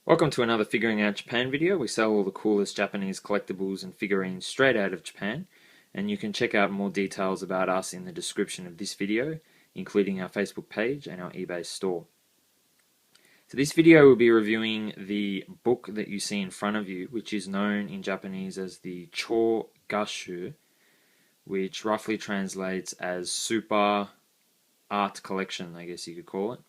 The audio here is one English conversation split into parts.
Welcome to another Figuring Out Japan video. We sell all the coolest Japanese collectibles and figurines straight out of Japan, and you can check out more details about us in the description of this video, including our Facebook page and our eBay store. So this video will be reviewing the book that you see in front of you, which is known in Japanese as the Gashu, which roughly translates as Super Art Collection, I guess you could call it.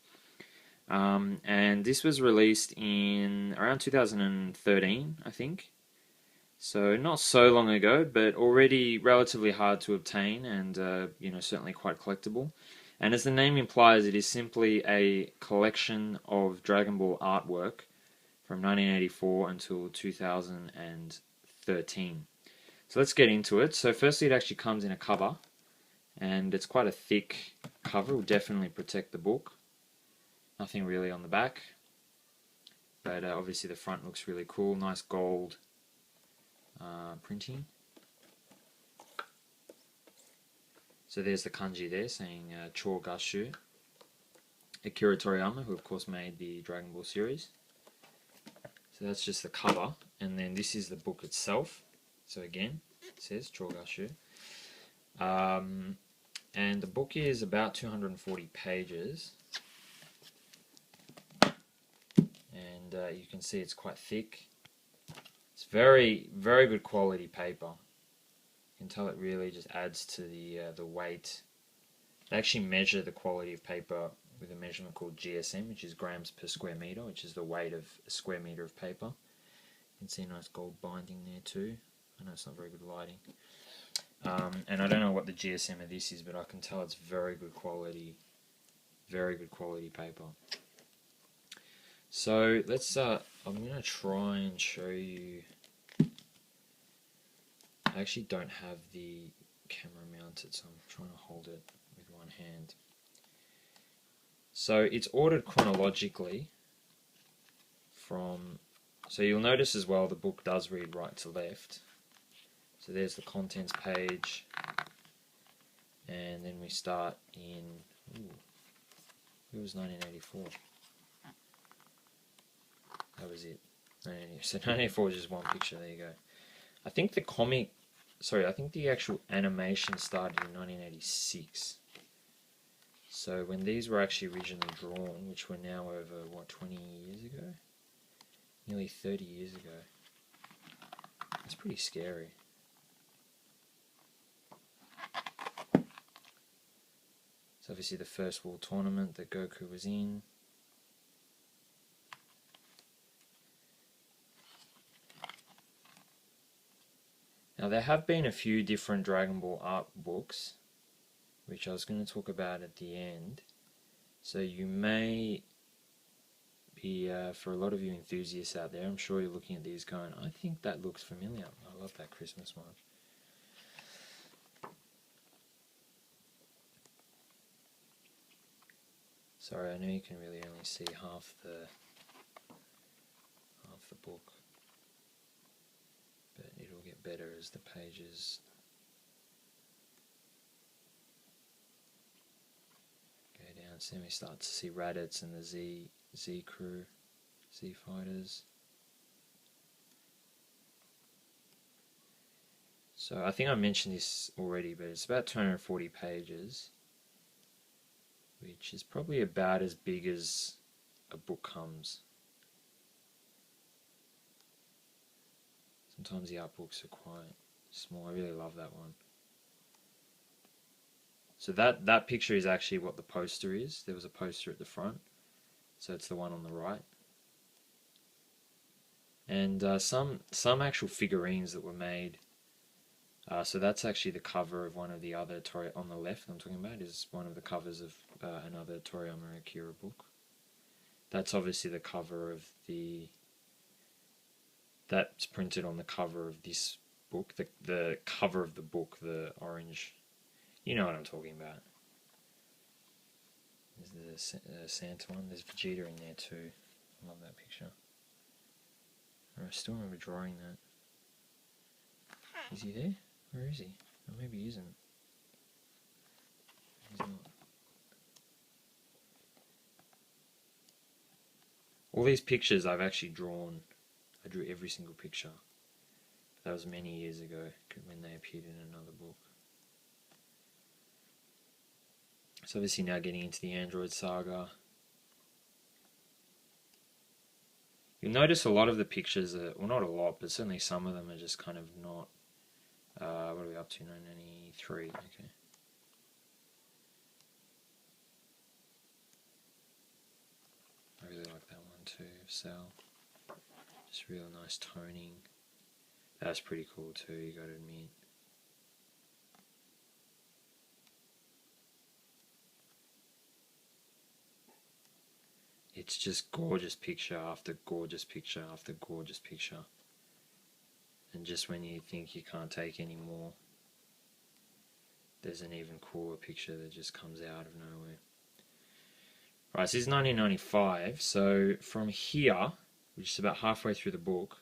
And this was released in around 2013, I think. So not so long ago, but already relatively hard to obtain and certainly quite collectible. And as the name implies, it is simply a collection of Dragon Ball artwork from 1984 until 2013. So let's get into it. So firstly, it actually comes in a cover, and it's quite a thick cover. It will definitely protect the book. Nothing really on the back, but obviously the front looks really cool. Nice gold printing. So there's the kanji there saying Gashu. Akira Toriyama, who of course made the Dragon Ball series. So that's just the cover, and then this is the book itself. So again, it says Gashu. And the book is about 240 pages. And you can see it's quite thick. It's very good quality paper. You can tell it really just adds to the weight. They actually measure the quality of paper with a measurement called GSM, which is grams per square meter, which is the weight of a square meter of paper. You can see a nice gold binding there too. I know it's not very good lighting. And I don't know what the GSM of this is, but I can tell it's very good quality paper. So let's I'm going to try and show you. I actually don't have the camera mounted, so I'm trying to hold it with one hand. So it's ordered chronologically from, so you'll notice as well the book does read right to left. So there's the contents page, and then we start in, it was 1984. That was it. So 1984 was just one picture. There you go. I think the actual animation started in 1986. So when these were actually originally drawn, which were now over, 20 years ago? Nearly 30 years ago. That's pretty scary. So obviously the first World Tournament that Goku was in. Now there have been a few different Dragon Ball art books, which I was going to talk about at the end. So you may be, for a lot of you enthusiasts out there, I'm sure you're looking at these going, I think that looks familiar. I love that Christmas one. Sorry, I know you can really only see half the book. But it'll get better as the pages go down. So then we start to see Raditz and the Z crew, Z fighters. So I think I mentioned this already, but it's about 240 pages, which is probably about as big as a book comes. Sometimes the art books are quite small. I really love that one. So that picture is actually what the poster is. There was a poster at the front, so it's the one on the right. And some actual figurines that were made. So that's actually the cover of one of the other on the left. I'm talking about is one of the covers of another Toriyama Akira book. That's obviously the cover of the. That's printed on the cover of this book, the cover of the book, the orange. You know what I'm talking about. There's the Santa one. There's Vegeta in there too. I love that picture. I still remember drawing that. Is he there? Where is he? Or maybe he isn't. He's not. All these pictures I've actually drawn. I drew every single picture. That was many years ago when they appeared in another book. So obviously now getting into the Android saga. You'll notice a lot of the pictures are, well, not a lot, but certainly some of them are just kind of not, what are we up to, 993, okay. I really like that one too, Cell. Just real nice toning. That's pretty cool too, you gotta admit. It's just gorgeous picture after gorgeous picture after gorgeous picture. And just when you think you can't take any more, there's an even cooler picture that just comes out of nowhere. Right, so this is 1995, so from here, which is about halfway through the book,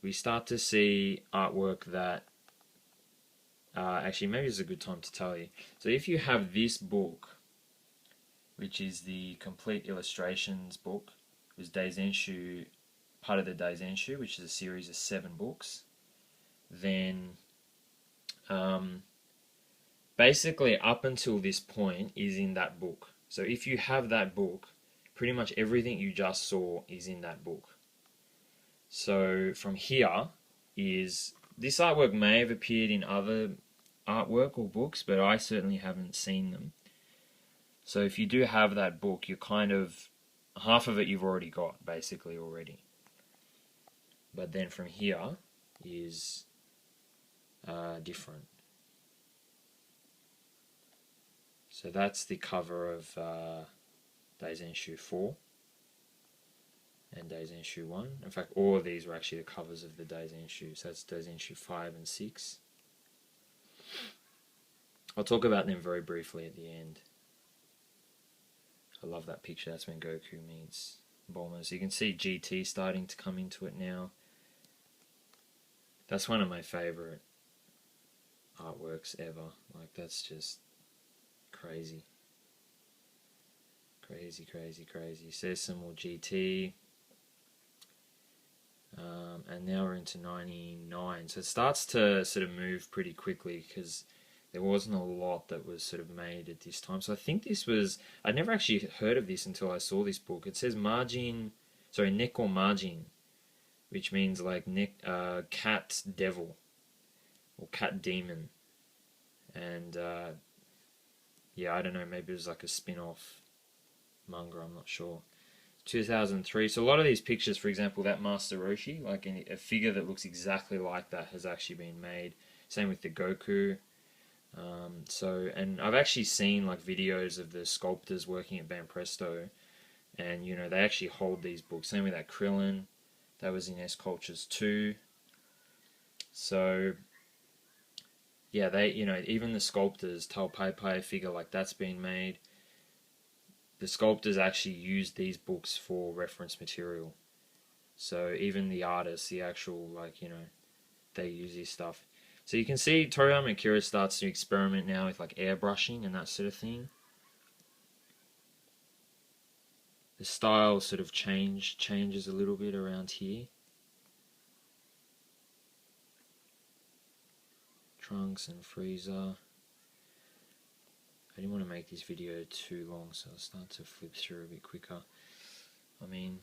we start to see artwork that, actually maybe it's a good time to tell you. So if you have this book, which is the complete illustrations book, it was Daizenshu, part of the Daizenshu, which is a series of 7 books, then basically up until this point is in that book. So if you have that book, pretty much everything you just saw is in that book. So from here is, this artwork may have appeared in other artwork or books, but I certainly haven't seen them. So if you do have that book, you're kind of, half of it you've already got, basically already. But then from here is different. So that's the cover of Daizenshu 4 and Daizenshu 1. In fact, all of these were actually the covers of the Daizenshu. So that's Daizenshu 5 and 6. I'll talk about them very briefly at the end. I love that picture. That's when Goku meets Bulma. So you can see GT starting to come into it now. That's one of my favorite artworks ever. Like, that's just crazy. Crazy, crazy, crazy. So there's some more GT. And now we're into 99. So it starts to sort of move pretty quickly because there wasn't a lot that was sort of made at this time. So I think this was, I'd never actually heard of this until I saw this book. It says Margin, sorry, Neko Margin, which means like cat devil or cat demon. And yeah, I don't know, maybe it was like a spin-off manga, I'm not sure. 2003, so a lot of these pictures, for example, that Master Roshi, like a figure that looks exactly like that has actually been made. Same with the Goku. And I've actually seen like videos of the sculptors working at Banpresto, and you know, they actually hold these books. Same with that Krillin, that was in S Cultures 2. So yeah, they, you know, even the sculptors, Talpai figure, like that's been made. The sculptors actually used these books for reference material. So even the artists, the actual, like, you know, they use this stuff. So you can see Toriyama Akira starts to experiment now with like airbrushing and that sort of thing. The style sort of changes a little bit around here. Trunks and Frieza. I didn't want to make this video too long, so I'll start to flip through a bit quicker. I mean,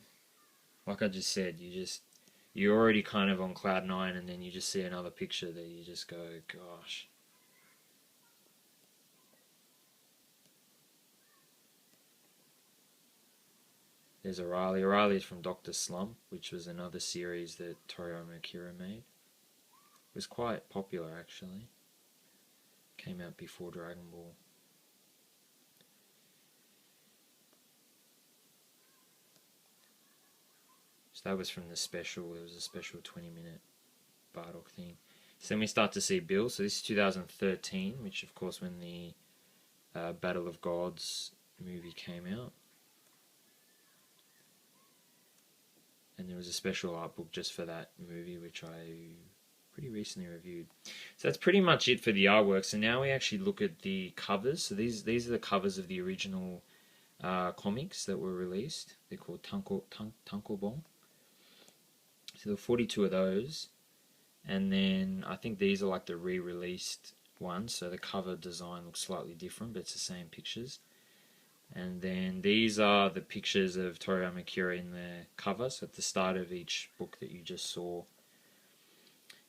like I just said, you're already kind of on cloud 9, and then you just see another picture that you just go, gosh. There's O'Reilly. O'Reilly is from Dr. Slump, which was another series that Toriyama Akira made. It was quite popular, actually. Came out before Dragon Ball. So that was from the special. It was a special 20-minute Bardock thing. So then we start to see Bill. So this is 2013, which of course when the Battle of Gods movie came out. And there was a special art book just for that movie, which I pretty recently reviewed. So that's pretty much it for the artwork. So now we actually look at the covers. So these are the covers of the original comics that were released. They're called Tankobon. So there were 42 of those, and then I think these are like the re-released ones, so the cover design looks slightly different, but it's the same pictures. And then these are the pictures of Toriyama Akira in the cover, so at the start of each book that you just saw.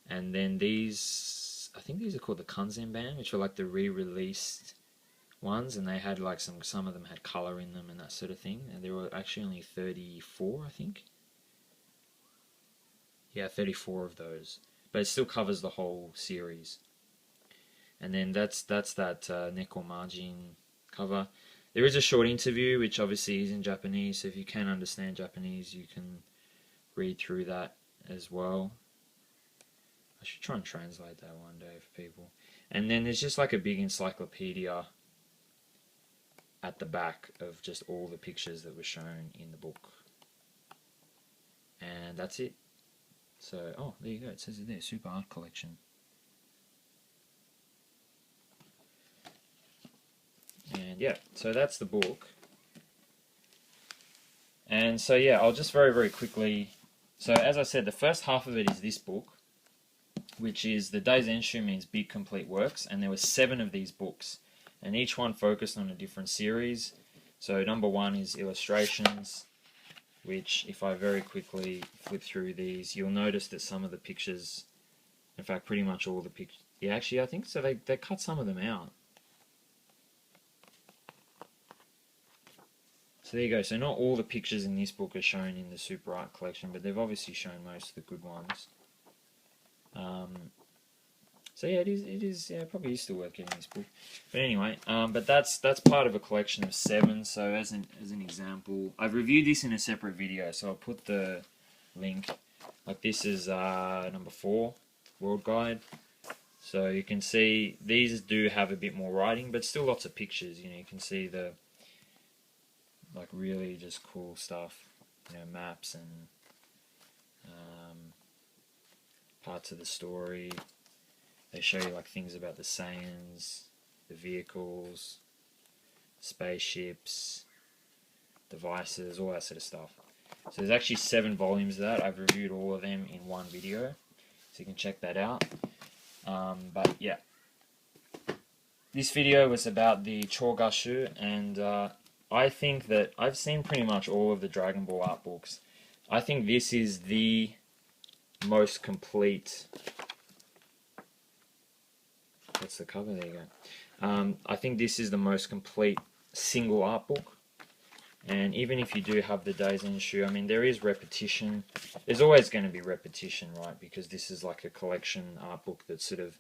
And then these, I think these are called the Kanzenban, which were like the re-released ones, and they had like some of them had color in them and that sort of thing. And there were actually only 34, I think. Yeah, 34 of those, but it still covers the whole series. And then that's that Neko Majin cover. There is a short interview, which obviously is in Japanese, so if you can understand Japanese, you can read through that as well. I should try and translate that one day for people. And then there's just like a big encyclopedia at the back of just all the pictures that were shown in the book. And that's it. So, oh, there you go, it says it there, Super Art Collection. And yeah, so that's the book. And so yeah, I'll just very quickly, so as I said, the first half of it is this book, which is the Daizenshu means big complete works, and there were 7 of these books, and each one focused on a different series. So number 1 is illustrations, which if I very quickly flip through these, you'll notice that some of the pictures, in fact pretty much all the pictures, yeah actually I think so, they cut some of them out. So there you go, so not all the pictures in this book are shown in the Super Art Collection, but they've obviously shown most of the good ones. So yeah, it is yeah, probably is still worth getting this book. But anyway, but that's part of a collection of 7. So as an example, I've reviewed this in a separate video, so I'll put the link. Like this is number 4, World Guide. So you can see these do have a bit more writing, but still lots of pictures. You know, you can see the like really just cool stuff. You know, maps and parts of the story. They show you like things about the Saiyans, the vehicles, spaceships, devices, all that sort of stuff. So there's actually 7 volumes of that. I've reviewed all of them in one video, so you can check that out. But yeah, this video was about the Gashu, and I think that I've seen pretty much all of the Dragon Ball art books. I think this is the most complete. That's the cover, there you go. I think this is the most complete single art book. And even if you do have the Daizenshu, I mean, there is repetition. There's always going to be repetition, right? Because this is like a collection art book that sort of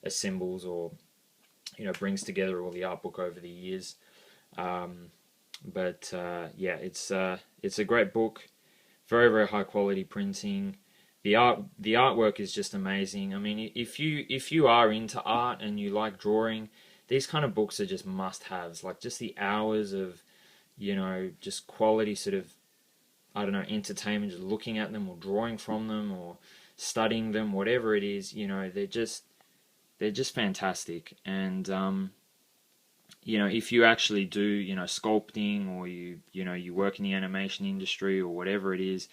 assembles or, you know, brings together all the art book over the years. Yeah, it's a great book. Very high quality printing. The artwork is just amazing. I mean, if you are into art and you like drawing, these kind of books are just must-haves. Like just the hours of, you know, just quality sort of, I don't know, entertainment, just looking at them or drawing from them or studying them, whatever it is, you know, they're just fantastic. And you know, if you actually do, you know, sculpting, or you work in the animation industry or whatever it is,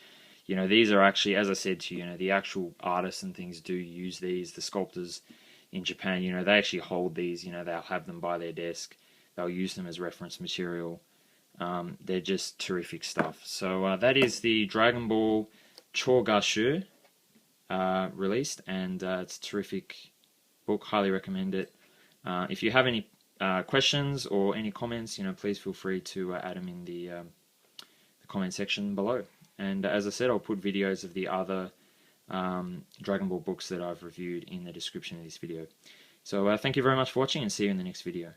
you know, these are actually, as I said to you, you know, the actual artists and things do use these. The sculptors in Japan, you know, they actually hold these. You know, they'll have them by their desk. They'll use them as reference material. They're just terrific stuff. So that is the Dragon Ball Gashu released, and it's a terrific book. Highly recommend it. If you have any questions or any comments, you know, please feel free to add them in the comment section below. And as I said, I'll put videos of the other Dragon Ball books that I've reviewed in the description of this video. So thank you very much for watching, and see you in the next video.